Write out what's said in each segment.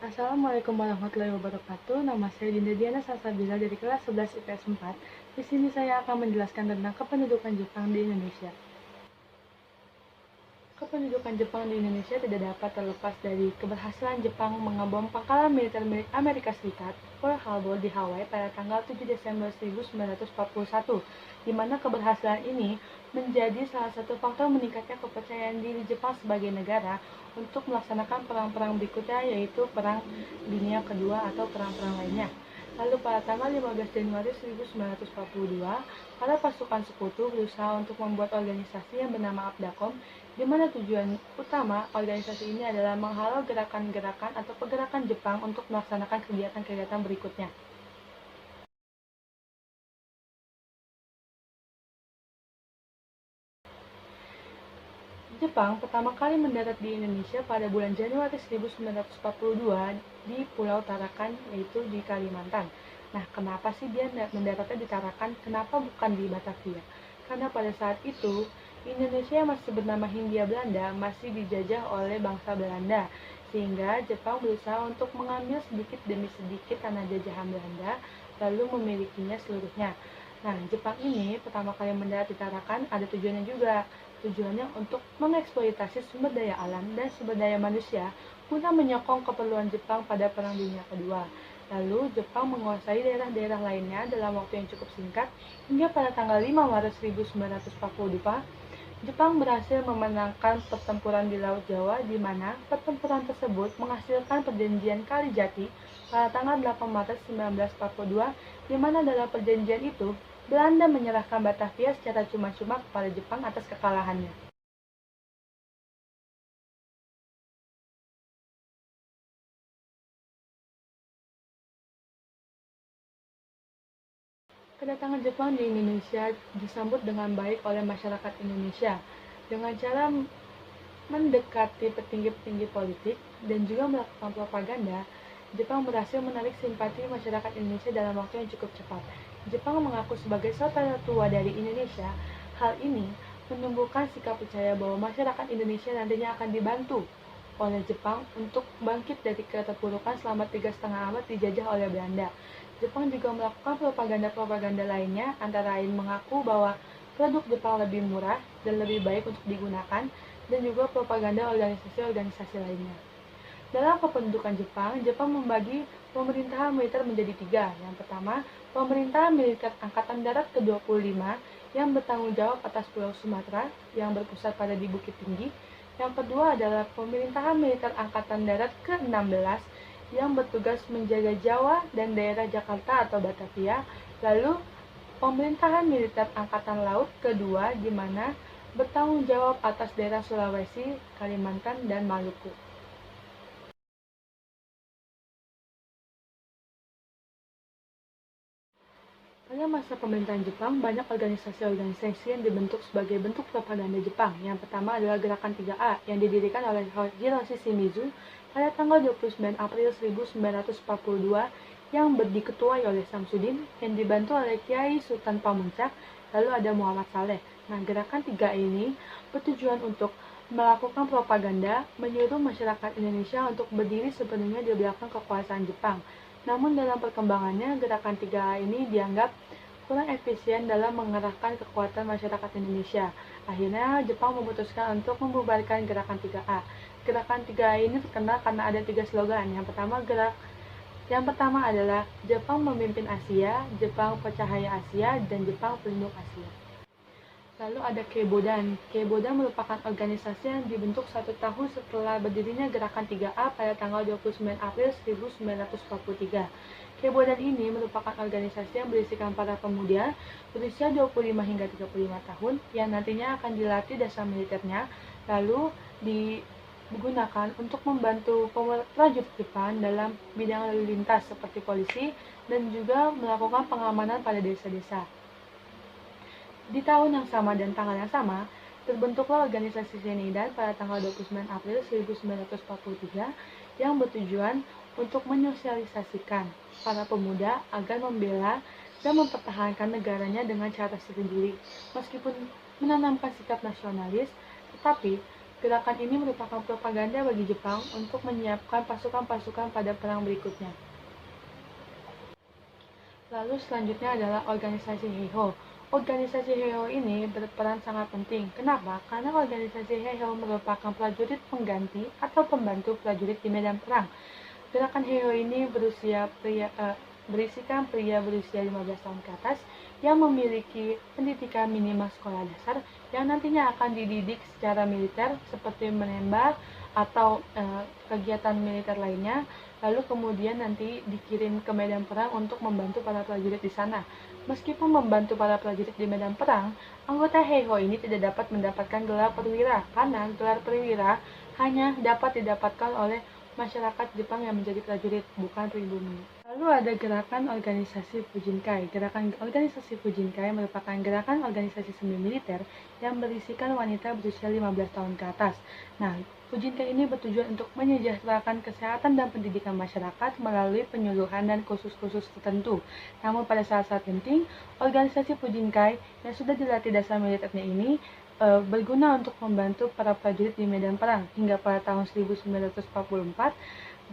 Assalamualaikum warahmatullahi wabarakatuh. Nama saya Dinda Diana Salsabila dari kelas 11 IPS 4. Di sini saya akan menjelaskan tentang kependudukan Jepang di Indonesia. Kependudukan Jepang di Indonesia tidak dapat terlepas dari keberhasilan Jepang mengebom pangkalan militer milik Amerika Serikat, Pearl Harbor di Hawaii pada tanggal 7 Desember 1941, di mana keberhasilan ini menjadi salah satu faktor meningkatnya kepercayaan diri Jepang sebagai negara untuk melaksanakan perang-perang berikutnya, yaitu Perang Dunia Kedua atau perang-perang lainnya. Lalu pada tanggal 15 Januari 1942, para pasukan sekutu berusaha untuk membuat organisasi yang bernama APDAKOM, di mana tujuan utama organisasi ini adalah menghalau gerakan-gerakan atau pergerakan Jepang untuk melaksanakan kegiatan-kegiatan berikutnya. Jepang pertama kali mendarat di Indonesia pada bulan Januari 1942 di Pulau Tarakan, yaitu di Kalimantan. Nah, kenapa sih dia mendaratnya di Tarakan? Kenapa bukan di Batavia? Karena pada saat itu, Indonesia yang masih bernama Hindia Belanda masih dijajah oleh bangsa Belanda, sehingga Jepang berusaha untuk mengambil sedikit demi sedikit tanah jajahan Belanda, lalu memilikinya seluruhnya. Nah, Jepang ini pertama kali mendarat di Tarakan ada tujuannya juga. Tujuannya untuk mengeksploitasi sumber daya alam dan sumber daya manusia guna menyokong keperluan Jepang pada Perang Dunia Kedua. Lalu, Jepang menguasai daerah-daerah lainnya dalam waktu yang cukup singkat, hingga pada tanggal 5 Maret 1942, Jepang berhasil memenangkan pertempuran di Laut Jawa, di mana pertempuran tersebut menghasilkan perjanjian Kalijati pada tanggal 8 Maret 1942, di mana dalam perjanjian itu Belanda menyerahkan Batavia secara cuma-cuma kepada Jepang atas kekalahannya. Kedatangan Jepang di Indonesia disambut dengan baik oleh masyarakat Indonesia dengan cara mendekati petinggi-petinggi politik dan juga melakukan propaganda. Jepang berhasil menarik simpati masyarakat Indonesia dalam waktu yang cukup cepat. Jepang mengaku sebagai saudara tua dari Indonesia. Hal ini menumbuhkan sikap percaya bahwa masyarakat Indonesia nantinya akan dibantu oleh Jepang untuk bangkit dari keterpurukan selama 3,5 abad dijajah oleh Belanda. Jepang juga melakukan propaganda-propaganda lainnya, antara lain mengaku bahwa produk Jepang lebih murah dan lebih baik untuk digunakan, dan juga propaganda organisasi-organisasi lainnya. Dalam kependudukan Jepang, Jepang membagi pemerintahan militer menjadi tiga. Yang pertama, pemerintahan militer Angkatan Darat ke-25 yang bertanggung jawab atas Pulau Sumatera yang berpusat pada di Bukit Tinggi. Yang kedua adalah pemerintahan militer Angkatan Darat ke-16 yang bertugas menjaga Jawa dan daerah Jakarta atau Batavia. Lalu, pemerintahan militer Angkatan Laut kedua di mana bertanggung jawab atas daerah Sulawesi, Kalimantan, dan Maluku. Pada masa pemerintahan Jepang, banyak organisasi-organisasi yang dibentuk sebagai bentuk propaganda Jepang. Yang pertama adalah Gerakan 3A yang didirikan oleh Hiroshi Shimizu pada tanggal 29 April 1942 yang diketuai oleh Samsudin yang dibantu oleh Kiai Sultan Pamuntjak, lalu ada Muhammad Saleh. Nah, Gerakan 3 ini bertujuan untuk melakukan propaganda, menyuruh masyarakat Indonesia untuk berdiri sepenuhnya di belakang kekuasaan Jepang. Namun dalam perkembangannya, Gerakan 3A ini dianggap kurang efisien dalam mengerahkan kekuatan masyarakat Indonesia. Akhirnya, Jepang memutuskan untuk membubarkan Gerakan 3A. Gerakan 3A ini terkenal karena ada 3 slogan. Yang pertama adalah Jepang memimpin Asia, Jepang pencahaya Asia, dan Jepang pelindung Asia. Lalu ada Keibodan. Keibodan merupakan organisasi yang dibentuk 1 tahun setelah berdirinya Gerakan 3A pada tanggal 29 April 1943. Keibodan ini merupakan organisasi yang berisikan para pemuda berusia 25 hingga 35 tahun yang nantinya akan dilatih dasar militernya, lalu digunakan untuk membantu prajurit Jepang dalam bidang lalu lintas seperti polisi dan juga melakukan pengamanan pada desa-desa. Di tahun yang sama dan tanggal yang sama, terbentuklah organisasi Senidan pada tanggal 29 April 1943 yang bertujuan untuk menyosialisasikan para pemuda agar membela dan mempertahankan negaranya dengan cara sendiri. Meskipun menanamkan sikap nasionalis, tetapi Gerakan ini merupakan propaganda bagi Jepang untuk menyiapkan pasukan-pasukan pada perang berikutnya. Lalu selanjutnya adalah organisasi Heiho. Organisasi Heiho ini berperan sangat penting. Kenapa? Karena organisasi Heiho merupakan prajurit pengganti atau pembantu prajurit di medan perang. Gerakan Heiho ini berisikan pria berusia 15 tahun ke atas yang memiliki pendidikan minimal sekolah dasar yang nantinya akan dididik secara militer seperti menembak atau kegiatan militer lainnya, lalu kemudian nanti dikirim ke medan perang untuk membantu para prajurit di sana. Meskipun membantu para prajurit di medan perang, anggota Heiho ini tidak dapat mendapatkan gelar perwira karena gelar perwira hanya dapat didapatkan oleh masyarakat Jepang yang menjadi prajurit, bukan pribumi. Lalu ada gerakan organisasi Fujinkai. Gerakan organisasi Fujinkai merupakan gerakan organisasi semi militer yang berisikan wanita berusia 15 tahun ke atas. Nah, Fujinkai ini bertujuan untuk menyejahterakan kesehatan dan pendidikan masyarakat melalui penyuluhan dan kursus-kursus tertentu. Namun pada saat-saat penting, organisasi Fujinkai yang sudah dilatih dasar militernya ini berguna untuk membantu para prajurit di medan perang. Hingga pada tahun 1944,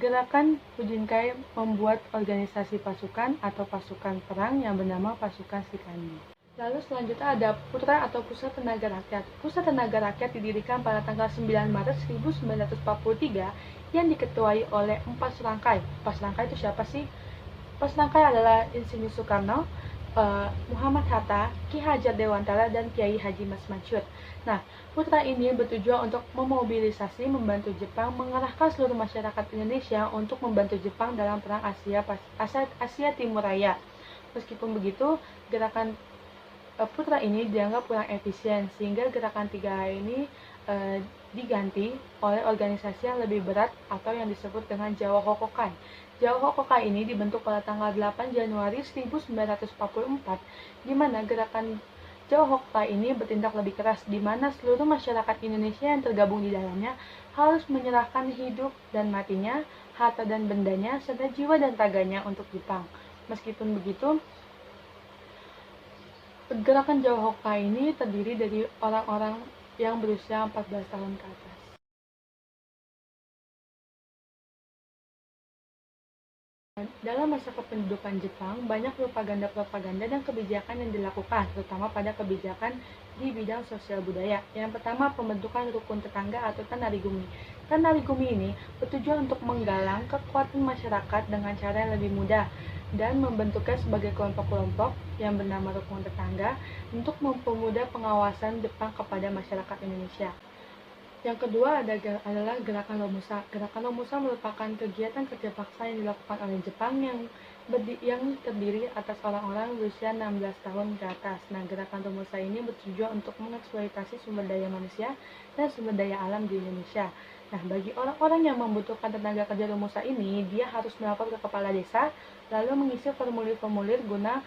gerakan Fujinkai membuat organisasi pasukan atau pasukan perang yang bernama Pasukan Shikandi. Lalu selanjutnya ada Putra atau Pusat Tenaga Rakyat. Pusat Tenaga Rakyat didirikan pada tanggal 9 Maret 1943 yang diketuai oleh 4 serangkai. 4 serangkai itu siapa sih? 4 serangkai adalah Insinyur Soekarno, Muhammad Hatta, Ki Hajar Dewantara, dan Kiai Haji Mas Mansur. Nah, putra ini bertujuan untuk memobilisasi, membantu Jepang mengerahkan seluruh masyarakat Indonesia untuk membantu Jepang dalam perang Asia Timur Raya. Meskipun begitu, gerakan putra ini dianggap kurang efisien, sehingga gerakan 3 ini diganti oleh organisasi yang lebih berat atau yang disebut dengan Jawa Hokokai. Jawa Hokokai ini dibentuk pada tanggal 8 Januari 1944, di mana gerakan Jawa Hokokai ini bertindak lebih keras, di mana seluruh masyarakat Indonesia yang tergabung di dalamnya harus menyerahkan hidup dan matinya, harta dan bendanya, serta jiwa dan raganya untuk Jepang. Meskipun begitu, gerakan Jawa Hokai ini terdiri dari orang-orang yang berusia 14 tahun ke atas. Dalam masa kependudukan Jepang, banyak propaganda-propaganda dan kebijakan yang dilakukan, terutama pada kebijakan di bidang sosial budaya. Yang pertama, pembentukan rukun tetangga atau Tanarigumi. Tanarigumi ini bertujuan untuk menggalang kekuatan masyarakat dengan cara yang lebih mudah dan membentuknya sebagai kelompok-kelompok yang bernama rukun tetangga untuk mempermudah pengawasan Jepang kepada masyarakat Indonesia. Yang kedua adalah gerakan Romusa. Gerakan Romusa merupakan kegiatan kerja paksa yang dilakukan oleh Jepang yang terdiri atas orang-orang berusia 16 tahun ke atas. Nah, gerakan Romusa ini bertujuan untuk mengeksploitasi sumber daya manusia dan sumber daya alam di Indonesia. Nah, bagi orang-orang yang membutuhkan tenaga kerja Romusa ini, dia harus melapor ke kepala desa, lalu mengisi formulir-formulir guna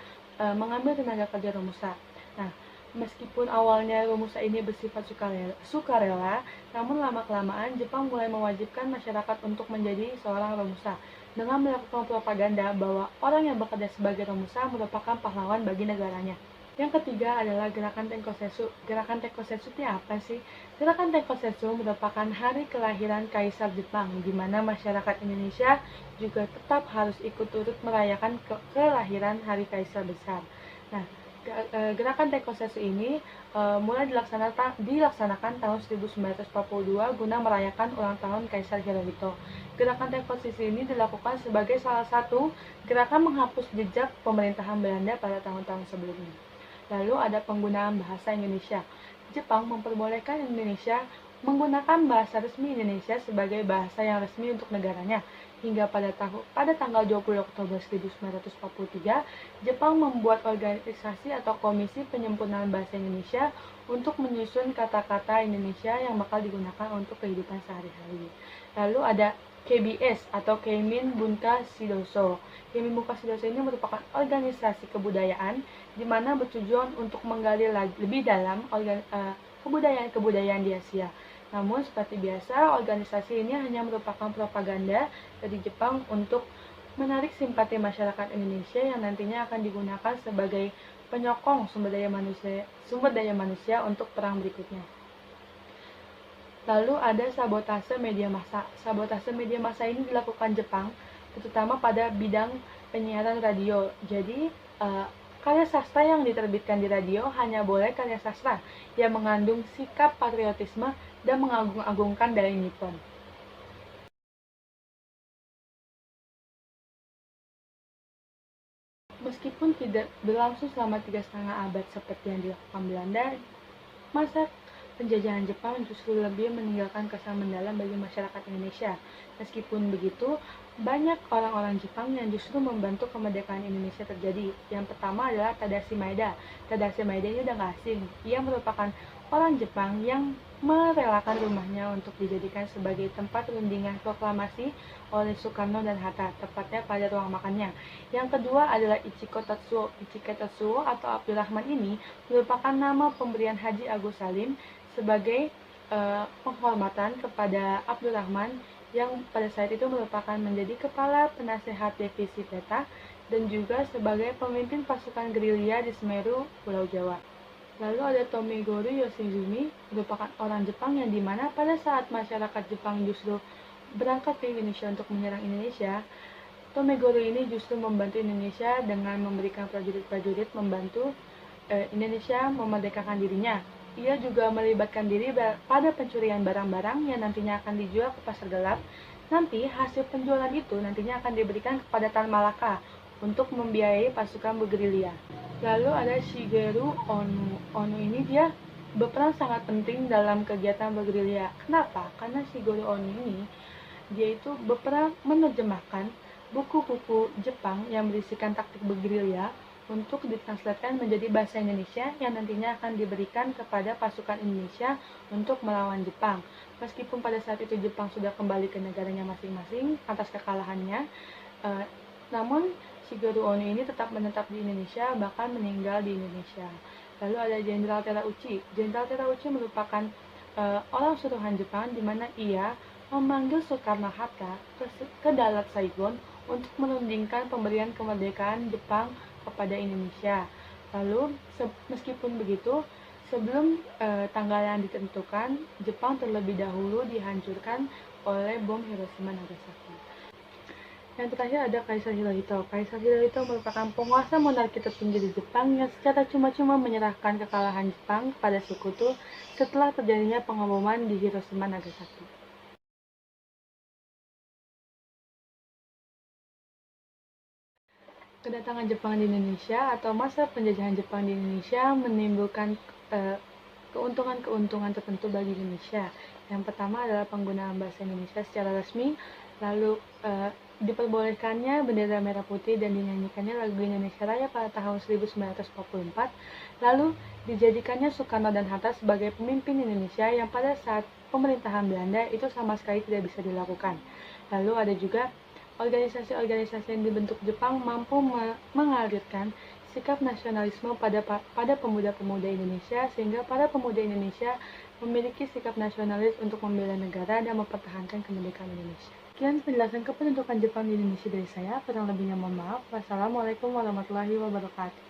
mengambil tenaga kerja Romusa. Nah, meskipun awalnya Romusa ini bersifat sukarela, namun lama-kelamaan Jepang mulai mewajibkan masyarakat untuk menjadi seorang Romusa dengan melakukan propaganda bahwa orang yang bekerja sebagai Romusa merupakan pahlawan bagi negaranya. Yang ketiga adalah gerakan Tenkosetsu. Gerakan Tenkosetsu itu apa sih? Gerakan Tenkosetsu merupakan hari kelahiran Kaisar Jepang, di mana masyarakat Indonesia juga tetap harus ikut turut merayakan kelahiran hari Kaisar besar. Nah, gerakan Tenkosetsu ini mulai dilaksanakan tahun 1942 guna merayakan ulang tahun Kaisar Hirohito. Gerakan Tenkosetsu ini dilakukan sebagai salah satu gerakan menghapus jejak pemerintahan Belanda pada tahun-tahun sebelumnya. Lalu ada penggunaan bahasa Indonesia. Jepang memperbolehkan Indonesia menggunakan bahasa resmi Indonesia sebagai bahasa yang resmi untuk negaranya. Hingga pada tanggal 20 Oktober 1943, Jepang membuat organisasi atau komisi penyempurnaan bahasa Indonesia untuk menyusun kata-kata Indonesia yang bakal digunakan untuk kehidupan sehari-hari. Lalu ada KBS atau Keimin Bunka Shidoso. Keimin Bunka Shidoso ini merupakan organisasi kebudayaan di mana bertujuan untuk menggali lebih dalam kebudayaan-kebudayaan di Asia. Namun seperti biasa, organisasi ini hanya merupakan propaganda dari Jepang untuk menarik simpati masyarakat Indonesia yang nantinya akan digunakan sebagai penyokong sumber daya manusia untuk perang berikutnya. Lalu ada sabotase media massa. Sabotase media massa ini dilakukan Jepang, terutama pada bidang penyiaran radio. Jadi, karya sastra yang diterbitkan di radio hanya boleh karya sastra yang mengandung sikap patriotisme dan mengagung-agungkan Dai Nippon. Meskipun tidak berlangsung selama 3,5 abad seperti yang dilakukan Belanda, masa penjajahan Jepang justru lebih meninggalkan kesan mendalam bagi masyarakat Indonesia. Meskipun begitu, banyak orang-orang Jepang yang justru membantu kemerdekaan Indonesia terjadi. Yang pertama adalah Tadashi Maeda. Tadashi Maeda ini udah gak asing. Ia merupakan orang Jepang yang merelakan rumahnya untuk dijadikan sebagai tempat rundingan proklamasi oleh Soekarno dan Hatta, tepatnya pada ruang makannya. Yang kedua adalah Ichiko Tatsuo. Ichiko Tatsuo atau Abdurrahman ini merupakan nama pemberian Haji Agus Salim sebagai penghormatan kepada Abdurrahman yang pada saat itu merupakan menjadi kepala penasehat divisi peta dan juga sebagai pemimpin pasukan gerilya di Semeru, Pulau Jawa. Lalu ada Tomigoro Yoshizumi, merupakan orang Jepang yang dimana pada saat masyarakat Jepang justru berangkat ke Indonesia untuk menyerang Indonesia, Tomigoro ini justru membantu Indonesia dengan memberikan prajurit-prajurit membantu Indonesia memerdekakan dirinya. Ia juga melibatkan diri pada pencurian barang-barang yang nantinya akan dijual ke pasar gelap. Nanti hasil penjualan itu nantinya akan diberikan kepada Tan Malaka untuk membiayai pasukan bergerilya. Lalu ada Shigeru Ono. Ono ini dia berperan sangat penting dalam kegiatan bergerilya. Kenapa? Karena Shigeru Ono ini dia itu berperan menerjemahkan buku-buku Jepang yang berisikan taktik bergerilya untuk ditranslatekan menjadi bahasa Indonesia yang nantinya akan diberikan kepada pasukan Indonesia untuk melawan Jepang. Meskipun pada saat itu Jepang sudah kembali ke negaranya masing-masing atas kekalahannya, namun Shigeru Ono ini tetap menetap di Indonesia, bahkan meninggal di Indonesia. Lalu ada Jenderal Terauchi. Jenderal Terauchi merupakan orang suruhan Jepang di mana ia memanggil Soekarno-Hatta ke Dalat Saigon untuk menundingkan pemberian kemerdekaan Jepang kepada Indonesia. Lalu meskipun begitu, sebelum tanggal yang ditentukan, Jepang terlebih dahulu dihancurkan oleh bom Hiroshima Nagasaki. Yang terakhir ada Kaisar Hirohito. Kaisar Hirohito merupakan penguasa monarki tertinggi di Jepang yang secara cuma-cuma menyerahkan kekalahan Jepang kepada sekutu setelah terjadinya pengeboman di Hiroshima Nagasaki. Kedatangan Jepang di Indonesia atau masa penjajahan Jepang di Indonesia menimbulkan keuntungan-keuntungan tertentu bagi Indonesia. Yang pertama adalah penggunaan bahasa Indonesia secara resmi, lalu diperbolehkannya bendera merah putih dan dinyanyikannya lagu Indonesia Raya pada tahun 1944, lalu dijadikannya Soekarno dan Hatta sebagai pemimpin Indonesia yang pada saat pemerintahan Belanda itu sama sekali tidak bisa dilakukan. Lalu ada juga organisasi-organisasi yang dibentuk Jepang mampu mengalirkan sikap nasionalisme pada pemuda-pemuda Indonesia sehingga para pemuda Indonesia memiliki sikap nasionalis untuk membela negara dan mempertahankan kemerdekaan Indonesia. Sekian penjelasan kependudukan Jepang di Indonesia dari saya. Kurang lebihnya mohon maaf. Wassalamualaikum warahmatullahi wabarakatuh.